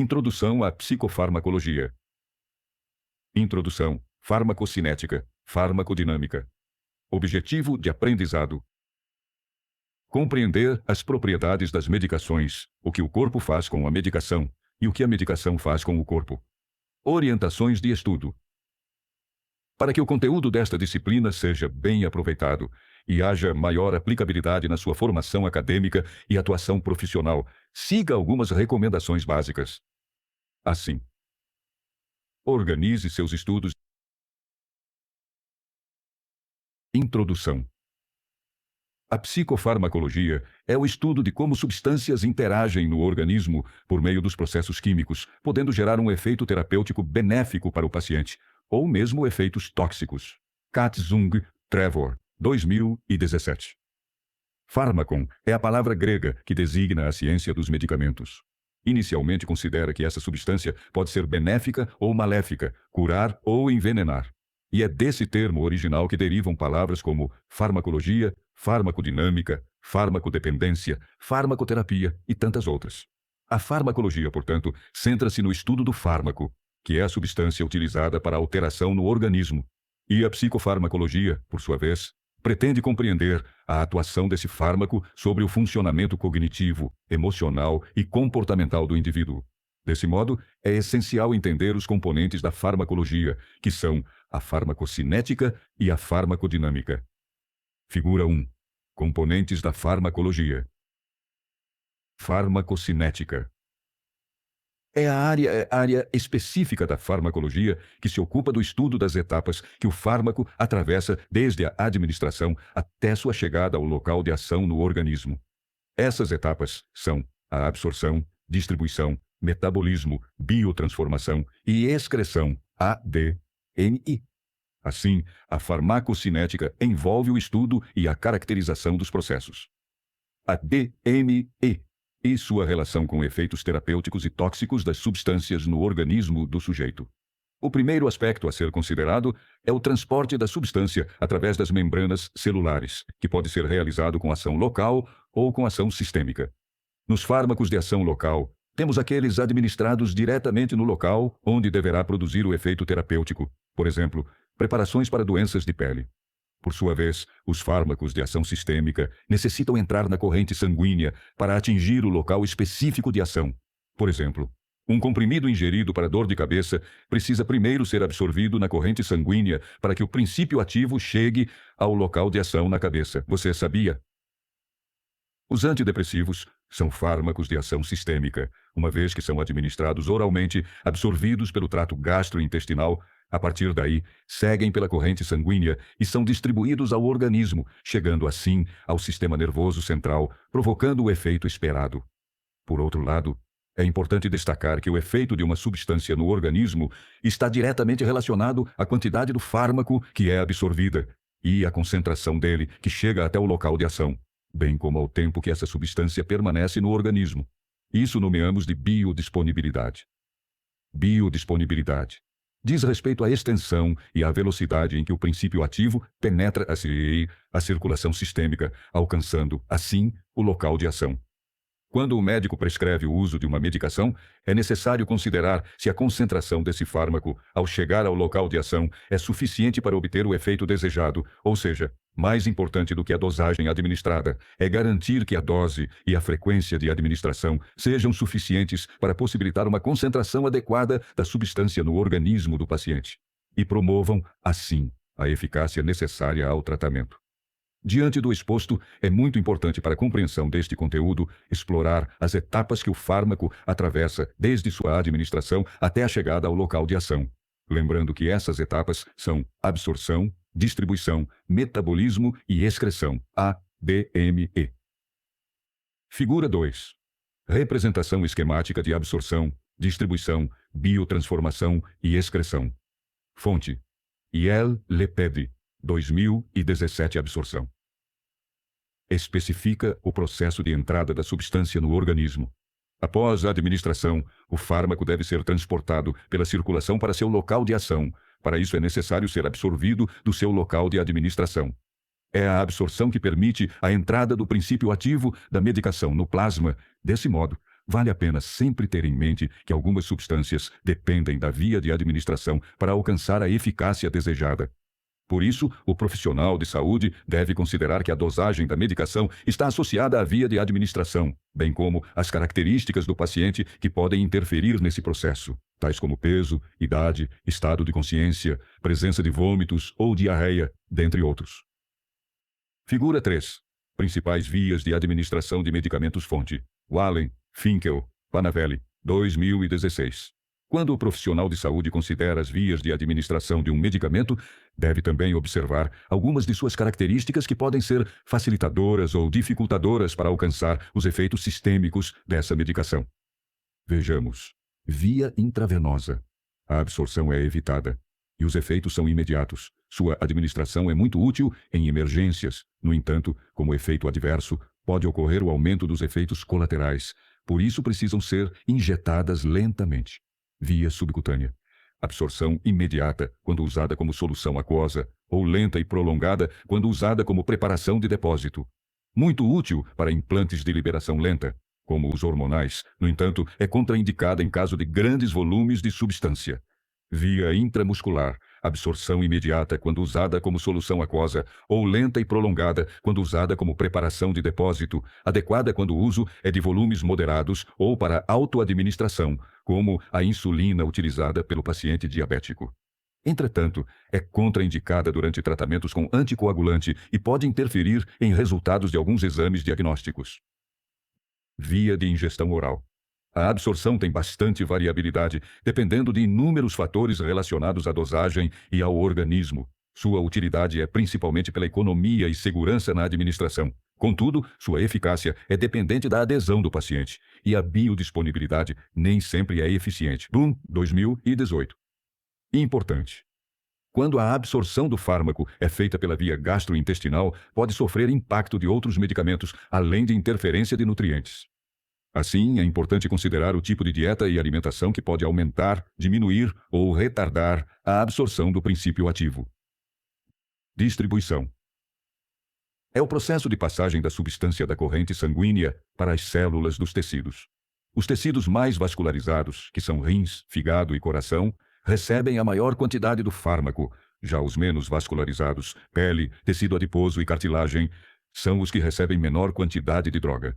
Introdução à psicofarmacologia. Introdução, farmacocinética, farmacodinâmica. Objetivo de aprendizado: compreender as propriedades das medicações, o que o corpo faz com a medicação e o que a medicação faz com o corpo. Orientações de estudo. Para que o conteúdo desta disciplina seja bem aproveitado e haja maior aplicabilidade na sua formação acadêmica e atuação profissional, siga algumas recomendações básicas. Assim, organize seus estudos. Introdução. A psicofarmacologia é o estudo de como substâncias interagem no organismo por meio dos processos químicos, podendo gerar um efeito terapêutico benéfico para o paciente, ou mesmo efeitos tóxicos. Katzung, Trevor, 2017. Fármacon é a palavra grega que designa a ciência dos medicamentos. Inicialmente considera que essa substância pode ser benéfica ou maléfica, curar ou envenenar. E é desse termo original que derivam palavras como farmacologia, farmacodinâmica, farmacodependência, farmacoterapia e tantas outras. A farmacologia, portanto, centra-se no estudo do fármaco, que é a substância utilizada para alteração no organismo. E a psicofarmacologia, por sua vez, pretende compreender a atuação desse fármaco sobre o funcionamento cognitivo, emocional e comportamental do indivíduo. Desse modo, é essencial entender os componentes da farmacologia, que são a farmacocinética e a farmacodinâmica. Figura 1. Componentes da farmacologia. Farmacocinética. É a área específica da farmacologia que se ocupa do estudo das etapas que o fármaco atravessa desde a administração até sua chegada ao local de ação no organismo. Essas etapas são a absorção, distribuição, metabolismo, biotransformação e excreção, ADMI. Assim, a farmacocinética envolve o estudo e a caracterização dos processos. A DME e sua relação com efeitos terapêuticos e tóxicos das substâncias no organismo do sujeito. O primeiro aspecto a ser considerado é o transporte da substância através das membranas celulares, que pode ser realizado com ação local ou com ação sistêmica. Nos fármacos de ação local, temos aqueles administrados diretamente no local onde deverá produzir o efeito terapêutico, por exemplo, preparações para doenças de pele. Por sua vez, os fármacos de ação sistêmica necessitam entrar na corrente sanguínea para atingir o local específico de ação. Por exemplo, um comprimido ingerido para dor de cabeça precisa primeiro ser absorvido na corrente sanguínea para que o princípio ativo chegue ao local de ação na cabeça. Você sabia? Os antidepressivos são fármacos de ação sistêmica, uma vez que são administrados oralmente, absorvidos pelo trato gastrointestinal. A partir daí, seguem pela corrente sanguínea e são distribuídos ao organismo, chegando assim ao sistema nervoso central, provocando o efeito esperado. Por outro lado, é importante destacar que o efeito de uma substância no organismo está diretamente relacionado à quantidade do fármaco que é absorvida e à concentração dele que chega até o local de ação, bem como ao tempo que essa substância permanece no organismo. Isso nomeamos de biodisponibilidade. Biodisponibilidade diz respeito à extensão e à velocidade em que o princípio ativo penetra a circulação sistêmica, alcançando, assim, o local de ação. Quando o médico prescreve o uso de uma medicação, é necessário considerar se a concentração desse fármaco, ao chegar ao local de ação, é suficiente para obter o efeito desejado, ou seja, mais importante do que a dosagem administrada, é garantir que a dose e a frequência de administração sejam suficientes para possibilitar uma concentração adequada da substância no organismo do paciente e promovam, assim, a eficácia necessária ao tratamento. Diante do exposto, é muito importante para a compreensão deste conteúdo explorar as etapas que o fármaco atravessa desde sua administração até a chegada ao local de ação. Lembrando que essas etapas são absorção, distribuição, metabolismo e excreção, ADME. Figura 2. Representação esquemática de absorção, distribuição, biotransformação e excreção. Fonte: Yael Lepede, 2017. Absorção. Especifica o processo de entrada da substância no organismo. Após a administração, o fármaco deve ser transportado pela circulação para seu local de ação. Para isso é necessário ser absorvido do seu local de administração. É a absorção que permite a entrada do princípio ativo da medicação no plasma. Desse modo, Vale a pena sempre ter em mente que algumas substâncias dependem da via de administração para alcançar a eficácia desejada. Por isso, o profissional de saúde deve considerar que a dosagem da medicação está associada à via de administração, bem como as características do paciente que podem interferir nesse processo, tais como peso, idade, estado de consciência, presença de vômitos ou diarreia, dentre outros. Figura 3. Principais vias de administração de medicamentos-fonte. Wallen, Finkel, Panavelli, 2016. Quando o profissional de saúde considera as vias de administração de um medicamento, deve também observar algumas de suas características que podem ser facilitadoras ou dificultadoras para alcançar os efeitos sistêmicos dessa medicação. Vejamos. Via intravenosa. A absorção é evitada e os efeitos são imediatos. Sua administração é muito útil em emergências. No entanto, como efeito adverso, pode ocorrer o aumento dos efeitos colaterais. Por isso, precisam ser injetadas lentamente. Via subcutânea. Absorção imediata quando usada como solução aquosa, ou lenta e prolongada quando usada como preparação de depósito. Muito útil para implantes de liberação lenta, como os hormonais. No entanto, é contraindicada em caso de grandes volumes de substância. Via intramuscular. Absorção imediata quando usada como solução aquosa, ou lenta e prolongada quando usada como preparação de depósito, adequada quando o uso é de volumes moderados ou para autoadministração, como a insulina utilizada pelo paciente diabético. Entretanto, é contraindicada durante tratamentos com anticoagulante e pode interferir em resultados de alguns exames diagnósticos. Via de ingestão oral. A absorção tem bastante variabilidade, dependendo de inúmeros fatores relacionados à dosagem e ao organismo. Sua utilidade é principalmente pela economia e segurança na administração. Contudo, sua eficácia é dependente da adesão do paciente, e a biodisponibilidade nem sempre é eficiente. Bloom, 2018. Importante. Quando a absorção do fármaco é feita pela via gastrointestinal, pode sofrer impacto de outros medicamentos, além de interferência de nutrientes. Assim, é importante considerar o tipo de dieta e alimentação que pode aumentar, diminuir ou retardar a absorção do princípio ativo. Distribuição. É o processo de passagem da substância da corrente sanguínea para as células dos tecidos. Os tecidos mais vascularizados, que são rins, fígado e coração, recebem a maior quantidade do fármaco. Já os menos vascularizados, pele, tecido adiposo e cartilagem, são os que recebem menor quantidade de droga.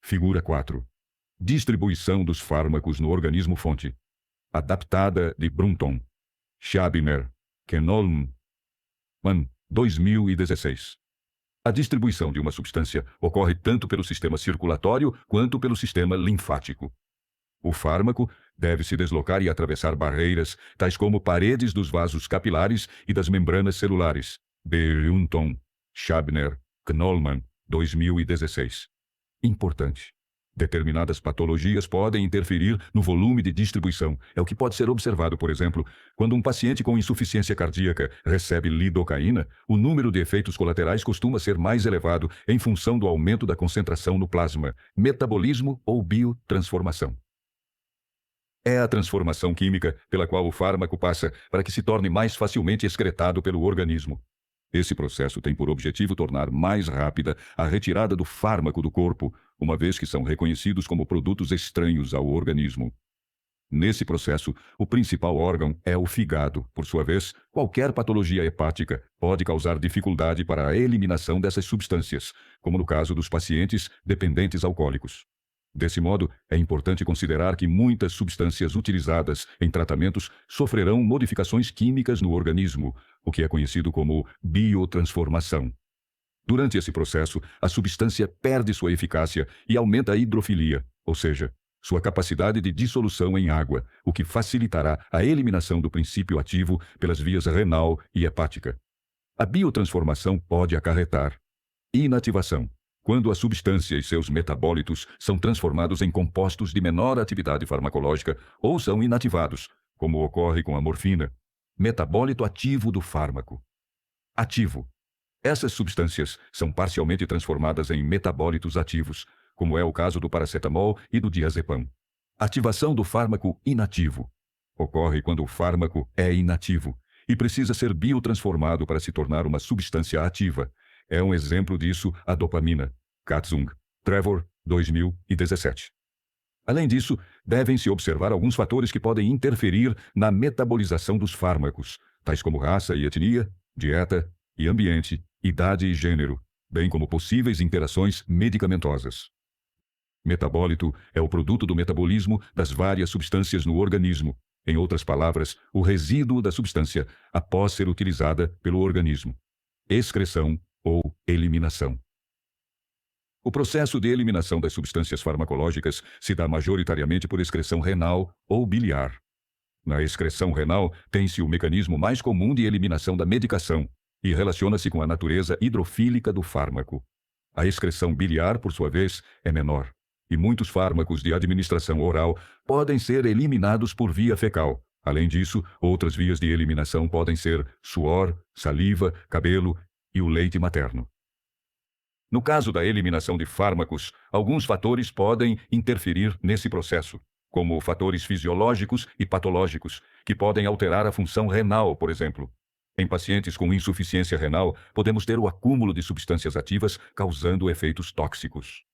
Figura 4. Distribuição dos fármacos no organismo-fonte. Adaptada de Brunton, Schabiner, Knollmann, 2016. A distribuição de uma substância ocorre tanto pelo sistema circulatório quanto pelo sistema linfático. O fármaco deve se deslocar e atravessar barreiras, tais como paredes dos vasos capilares e das membranas celulares. Brunton, Schabiner, Knollmann, 2016. Importante. Determinadas patologias podem interferir no volume de distribuição. É o que pode ser observado, por exemplo, quando um paciente com insuficiência cardíaca recebe lidocaína, o número de efeitos colaterais costuma ser mais elevado em função do aumento da concentração no plasma, metabolismo ou biotransformação. É a transformação química pela qual o fármaco passa para que se torne mais facilmente excretado pelo organismo. Esse processo tem por objetivo tornar mais rápida a retirada do fármaco do corpo, uma vez que são reconhecidos como produtos estranhos ao organismo. Nesse processo, o principal órgão é o fígado. Por sua vez, qualquer patologia hepática pode causar dificuldade para a eliminação dessas substâncias, como no caso dos pacientes dependentes alcoólicos. Desse modo, é importante considerar que muitas substâncias utilizadas em tratamentos sofrerão modificações químicas no organismo, o que é conhecido como biotransformação. Durante esse processo, a substância perde sua eficácia e aumenta a hidrofilia, ou seja, sua capacidade de dissolução em água, o que facilitará a eliminação do princípio ativo pelas vias renal e hepática. A biotransformação pode acarretar inativação, quando a substância e seus metabólitos são transformados em compostos de menor atividade farmacológica ou são inativados, como ocorre com a morfina. Metabólito ativo do fármaco. Ativo. Essas substâncias são parcialmente transformadas em metabólitos ativos, como é o caso do paracetamol e do diazepam. Ativação do fármaco inativo. Ocorre quando o fármaco é inativo e precisa ser biotransformado para se tornar uma substância ativa. É um exemplo disso a dopamina. Katzung, Trevor, 2017. Além disso, devem-se observar alguns fatores que podem interferir na metabolização dos fármacos, tais como raça e etnia, dieta e ambiente, idade e gênero, bem como possíveis interações medicamentosas. Metabólito é o produto do metabolismo das várias substâncias no organismo. Em outras palavras, o resíduo da substância após ser utilizada pelo organismo. Excreção ou eliminação. O processo de eliminação das substâncias farmacológicas se dá majoritariamente por excreção renal ou biliar. Na excreção renal, tem-se o mecanismo mais comum de eliminação da medicação e relaciona-se com a natureza hidrofílica do fármaco. A excreção biliar, por sua vez, é menor, e muitos fármacos de administração oral podem ser eliminados por via fecal. Além disso, outras vias de eliminação podem ser suor, saliva, cabelo e o leite materno. No caso da eliminação de fármacos, alguns fatores podem interferir nesse processo, como fatores fisiológicos e patológicos, que podem alterar a função renal, por exemplo. Em pacientes com insuficiência renal, podemos ter o acúmulo de substâncias ativas causando efeitos tóxicos.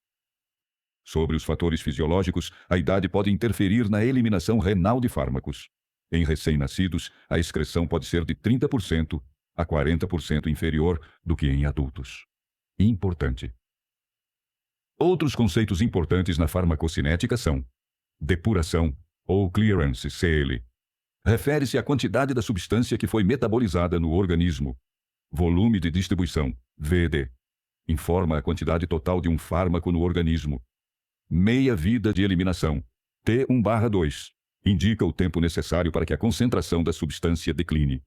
Sobre os fatores fisiológicos, a idade pode interferir na eliminação renal de fármacos. Em recém-nascidos, a excreção pode ser de 30% a 40% inferior do que em adultos. Importante. Outros conceitos importantes na farmacocinética são depuração, ou clearance, CL. Refere-se à quantidade da substância que foi metabolizada no organismo. Volume de distribuição, VD. Informa a quantidade total de um fármaco no organismo. Meia-vida de eliminação, T1/2. Indica o tempo necessário para que a concentração da substância decline.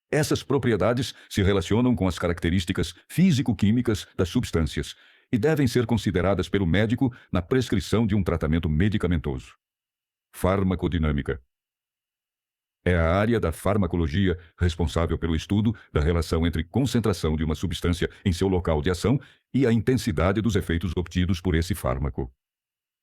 Essas propriedades se relacionam com as características físico-químicas das substâncias e devem ser consideradas pelo médico na prescrição de um tratamento medicamentoso. Farmacodinâmica. É a área da farmacologia responsável pelo estudo da relação entre concentração de uma substância em seu local de ação e a intensidade dos efeitos obtidos por esse fármaco.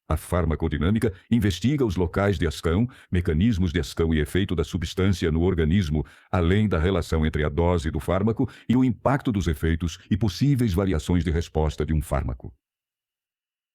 A farmacodinâmica investiga os locais de ação, mecanismos de ação e efeito da substância no organismo, além da relação entre a dose do fármaco e o impacto dos efeitos e possíveis variações de resposta de um fármaco.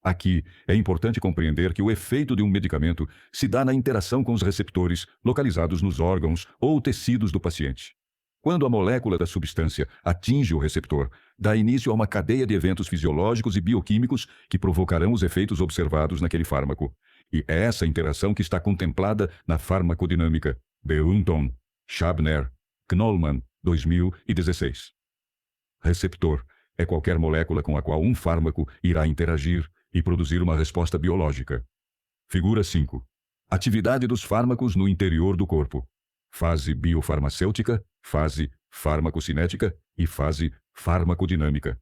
Aqui, é importante compreender que o efeito de um medicamento se dá na interação com os receptores localizados nos órgãos ou tecidos do paciente. Quando a molécula da substância atinge o receptor, dá início a uma cadeia de eventos fisiológicos e bioquímicos que provocarão os efeitos observados naquele fármaco. E é essa interação que está contemplada na farmacodinâmica, de Hunton, Schabner, Knollmann, 2016. Receptor é qualquer molécula com a qual um fármaco irá interagir e produzir uma resposta biológica. Figura 5. Atividade dos fármacos no interior do corpo. Fase biofarmacêutica, fase farmacocinética e fase farmacodinâmica.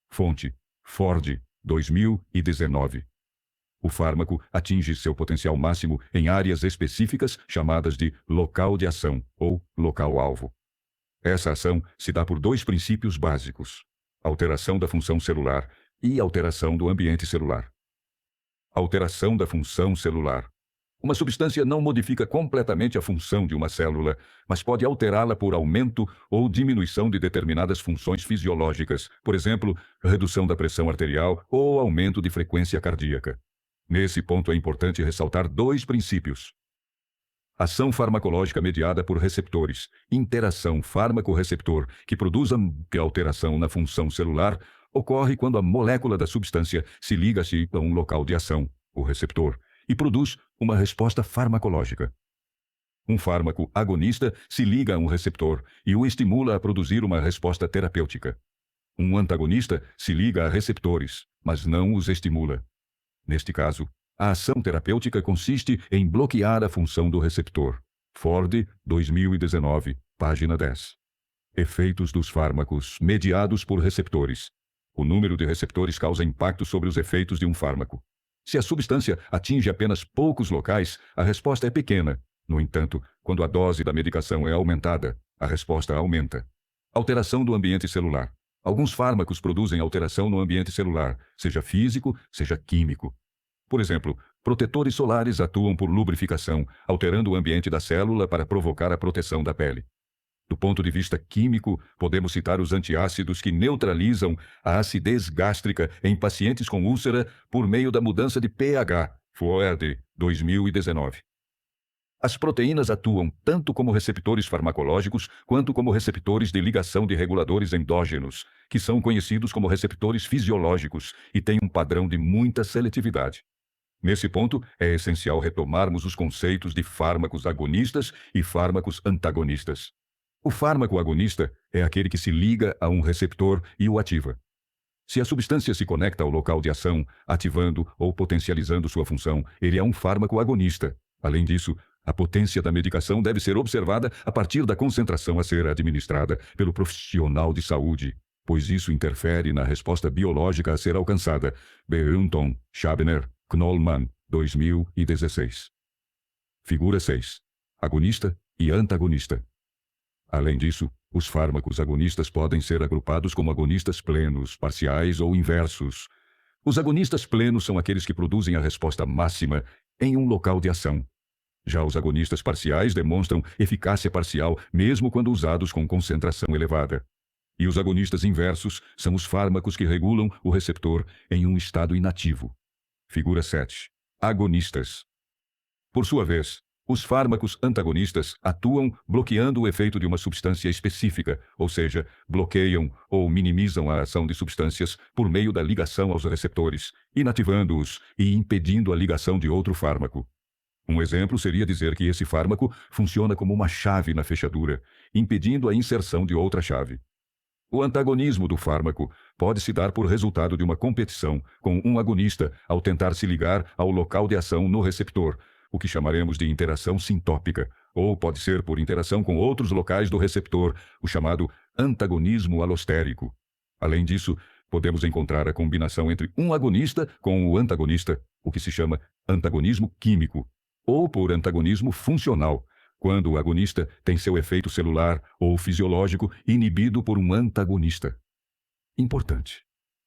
Fonte: Ford, 2019. O fármaco atinge seu potencial máximo em áreas específicas chamadas de local de ação ou local-alvo. Essa ação se dá por dois princípios básicos: alteração da função celular e alteração do ambiente celular. Alteração da função celular. Uma substância não modifica completamente a função de uma célula, mas pode alterá-la por aumento ou diminuição de determinadas funções fisiológicas, por exemplo, redução da pressão arterial ou aumento de frequência cardíaca. Nesse ponto é importante ressaltar dois princípios: ação farmacológica mediada por receptores, interação fármaco-receptor, que produz a alteração na função celular, ocorre quando a molécula da substância se liga-se a um local de ação, o receptor, e produz uma resposta farmacológica. Um fármaco agonista se liga a um receptor e o estimula a produzir uma resposta terapêutica. Um antagonista se liga a receptores, mas não os estimula. Neste caso, a ação terapêutica consiste em bloquear a função do receptor. Ford, 2019, página 10. Efeitos dos fármacos mediados por receptores. O número de receptores causa impacto sobre os efeitos de um fármaco. Se a substância atinge apenas poucos locais, a resposta é pequena. No entanto, quando a dose da medicação é aumentada, a resposta aumenta. Alteração do ambiente celular. Alguns fármacos produzem alteração no ambiente celular, seja físico, seja químico. Por exemplo, protetores solares atuam por lubrificação, alterando o ambiente da célula para provocar a proteção da pele. Do ponto de vista químico, podemos citar os antiácidos que neutralizam a acidez gástrica em pacientes com úlcera por meio da mudança de pH, Fuerd, 2019. As proteínas atuam tanto como receptores farmacológicos quanto como receptores de ligação de reguladores endógenos, que são conhecidos como receptores fisiológicos e têm um padrão de muita seletividade. Nesse ponto, é essencial retomarmos os conceitos de fármacos agonistas e fármacos antagonistas. O fármaco agonista é aquele que se liga a um receptor e o ativa. Se a substância se conecta ao local de ação, ativando ou potencializando sua função, ele é um fármaco agonista. Além disso, a potência da medicação deve ser observada a partir da concentração a ser administrada pelo profissional de saúde, pois isso interfere na resposta biológica a ser alcançada. Beunton, Schabner, Knollmann, 2016. Figura 6. Agonista e antagonista. Além disso, os fármacos agonistas podem ser agrupados como agonistas plenos, parciais ou inversos. Os agonistas plenos são aqueles que produzem a resposta máxima em um local de ação. Já os agonistas parciais demonstram eficácia parcial, mesmo quando usados com concentração elevada. E os agonistas inversos são os fármacos que regulam o receptor em um estado inativo. Figura 7. Agonistas. Por sua vez, os fármacos antagonistas atuam bloqueando o efeito de uma substância específica, ou seja, bloqueiam ou minimizam a ação de substâncias por meio da ligação aos receptores, inativando-os e impedindo a ligação de outro fármaco. Um exemplo seria dizer que esse fármaco funciona como uma chave na fechadura, impedindo a inserção de outra chave. O antagonismo do fármaco pode se dar por resultado de uma competição com um agonista ao tentar se ligar ao local de ação no receptor, o que chamaremos de interação sintópica, ou pode ser por interação com outros locais do receptor, o chamado antagonismo alostérico. Além disso, podemos encontrar a combinação entre um agonista com o antagonista, o que se chama antagonismo químico, ou por antagonismo funcional, quando o agonista tem seu efeito celular ou fisiológico inibido por um antagonista. Importante.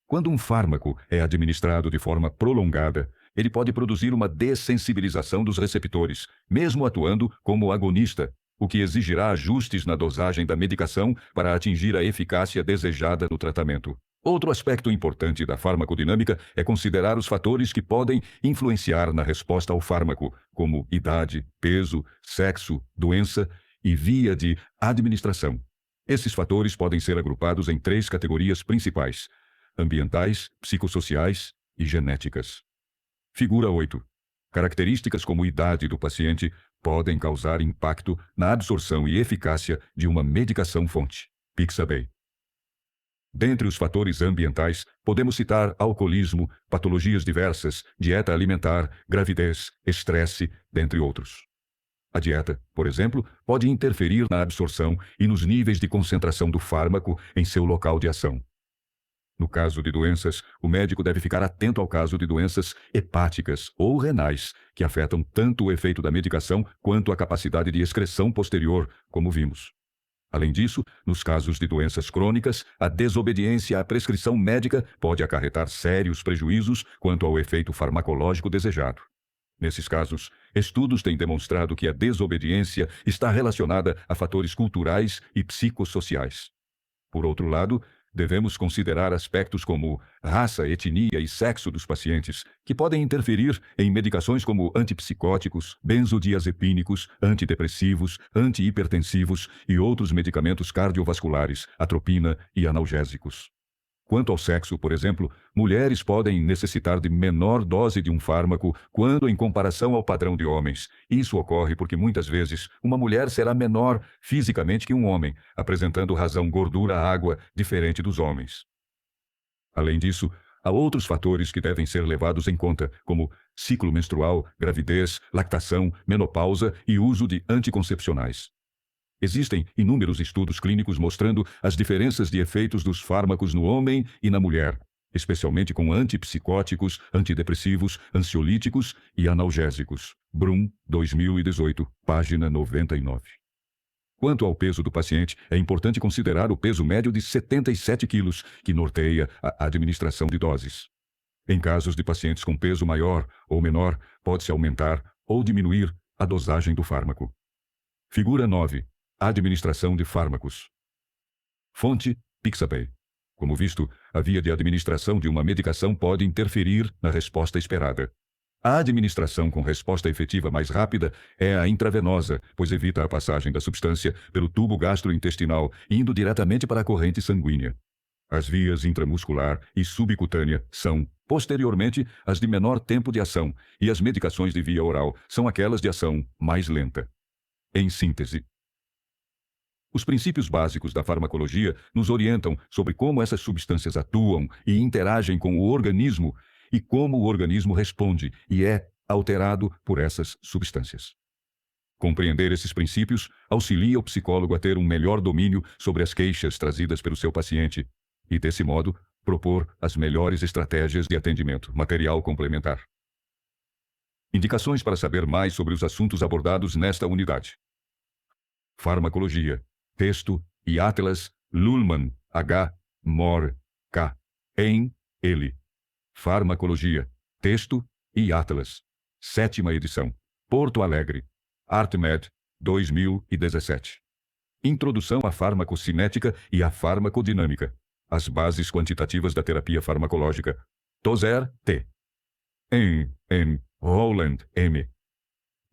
Quando um fármaco é administrado de forma prolongada, ele pode produzir uma dessensibilização dos receptores, mesmo atuando como agonista, o que exigirá ajustes na dosagem da medicação para atingir a eficácia desejada no tratamento. Outro aspecto importante da farmacodinâmica é considerar os fatores que podem influenciar na resposta ao fármaco, como idade, peso, sexo, doença e via de administração. Esses fatores podem ser agrupados em 3 categorias principais: ambientais, psicossociais e genéticas. Figura 8. Características como idade do paciente podem causar impacto na absorção e eficácia de uma medicação fonte. Pixabay. Dentre os fatores ambientais, podemos citar alcoolismo, patologias diversas, dieta alimentar, gravidez, estresse, dentre outros. A dieta, por exemplo, pode interferir na absorção e nos níveis de concentração do fármaco em seu local de ação. No caso de doenças, o médico deve ficar atento ao caso de doenças hepáticas ou renais, que afetam tanto o efeito da medicação quanto a capacidade de excreção posterior, como vimos. Além disso, nos casos de doenças crônicas, a desobediência à prescrição médica pode acarretar sérios prejuízos quanto ao efeito farmacológico desejado. Nesses casos, estudos têm demonstrado que a desobediência está relacionada a fatores culturais e psicossociais. Por outro lado, devemos considerar aspectos como raça, etnia e sexo dos pacientes, que podem interferir em medicações como antipsicóticos, benzodiazepínicos, antidepressivos, antihipertensivos e outros medicamentos cardiovasculares, atropina e analgésicos. Quanto ao sexo, por exemplo, mulheres podem necessitar de menor dose de um fármaco quando em comparação ao padrão de homens. Isso ocorre porque muitas vezes uma mulher será menor fisicamente que um homem, apresentando razão gordura-água diferente dos homens. Além disso, há outros fatores que devem ser levados em conta, como ciclo menstrual, gravidez, lactação, menopausa e uso de anticoncepcionais. Existem inúmeros estudos clínicos mostrando as diferenças de efeitos dos fármacos no homem e na mulher, especialmente com antipsicóticos, antidepressivos, ansiolíticos e analgésicos. Brum, 2018, página 99. Quanto ao peso do paciente, é importante considerar o peso médio de 77 quilos, que norteia a administração de doses. Em casos de pacientes com peso maior ou menor, pode-se aumentar ou diminuir a dosagem do fármaco. Figura 9. Administração de fármacos. Fonte: Pixabay. Como visto, a via de administração de uma medicação pode interferir na resposta esperada. A administração com resposta efetiva mais rápida é a intravenosa, pois evita a passagem da substância pelo tubo gastrointestinal, indo diretamente para a corrente sanguínea. As vias intramuscular e subcutânea são, posteriormente, as de menor tempo de ação, e as medicações de via oral são aquelas de ação mais lenta. Em síntese, os princípios básicos da farmacologia nos orientam sobre como essas substâncias atuam e interagem com o organismo e como o organismo responde e é alterado por essas substâncias. Compreender esses princípios auxilia o psicólogo a ter um melhor domínio sobre as queixas trazidas pelo seu paciente e, desse modo, propor as melhores estratégias de atendimento, material complementar. Indicações para saber mais sobre os assuntos abordados nesta unidade. Farmacologia. Texto e Atlas Lullmann, H. Mohr, K. Em, ele. Farmacologia. Texto e Atlas. 7ª edição. Porto Alegre. ArtMed, 2017. Introdução à farmacocinética e à farmacodinâmica. As bases quantitativas da terapia farmacológica. Tozer, T. N. Rowland, M.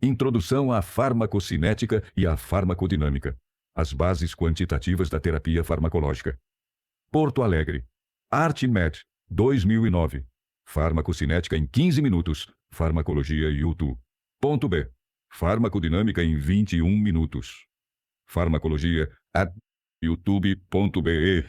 Introdução à farmacocinética e à farmacodinâmica. As bases quantitativas da terapia farmacológica. Porto Alegre. ArtMed, 2009. Farmacocinética em 15 minutos. Farmacologia YouTube. Ponto B. Farmacodinâmica em 21 minutos. Farmacologia at youtube.be